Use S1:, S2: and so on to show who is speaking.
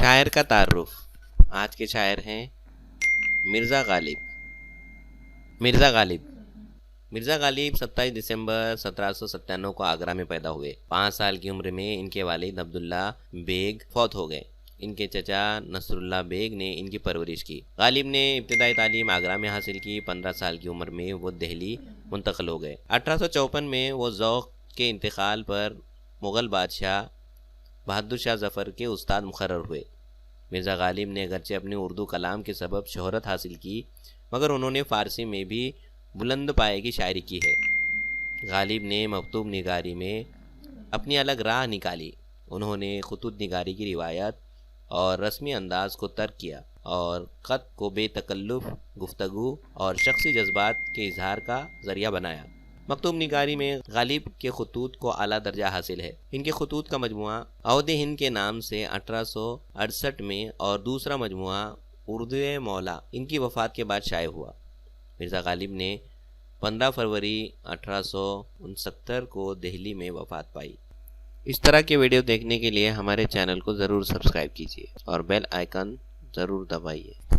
S1: شاعر کا تعارف۔ آج کے شاعر ہیں مرزا غالب۔ مرزا غالب 27 دسمبر 1797 کو آگرہ میں پیدا ہوئے۔ 5 سال کی عمر میں ان کے والد عبداللہ بیگ فوت ہو گئے۔ ان کے چچا نصر اللہ بیگ نے ان کی پرورش کی۔ غالب نے ابتدائی تعلیم آگرہ میں حاصل کی۔ 15 سال کی عمر میں وہ دہلی منتقل ہو گئے۔ 1854 میں وہ ذوق کے انتقال پر مغل بادشاہ بہادر شاہ ظفر کے استاد مقرر ہوئے۔ مرزا غالب نے اگرچہ اپنی اردو کلام کے سبب شہرت حاصل کی، مگر انہوں نے فارسی میں بھی بلند پائے کی شاعری کی ہے۔ غالب نے مکتوب نگاری میں اپنی الگ راہ نکالی۔ انہوں نے خطوط نگاری کی روایت اور رسمی انداز کو ترک کیا اور خط کو بے تکلف گفتگو اور شخصی جذبات کے اظہار کا ذریعہ بنایا۔ مکتوب نگاری میں غالب کے خطوط کو اعلیٰ درجہ حاصل ہے۔ ان کے خطوط کا مجموعہ عود ہند کے نام سے 1868 میں اور دوسرا مجموعہ اردو مولا ان کی وفات کے بعد شائع ہوا۔ مرزا غالب نے 15 فروری 1869 کو دہلی میں وفات پائی۔ اس طرح کے ویڈیو دیکھنے کے لیے ہمارے چینل کو ضرور سبسکرائب کیجیے اور بیل آئیکن ضرور دبائیے۔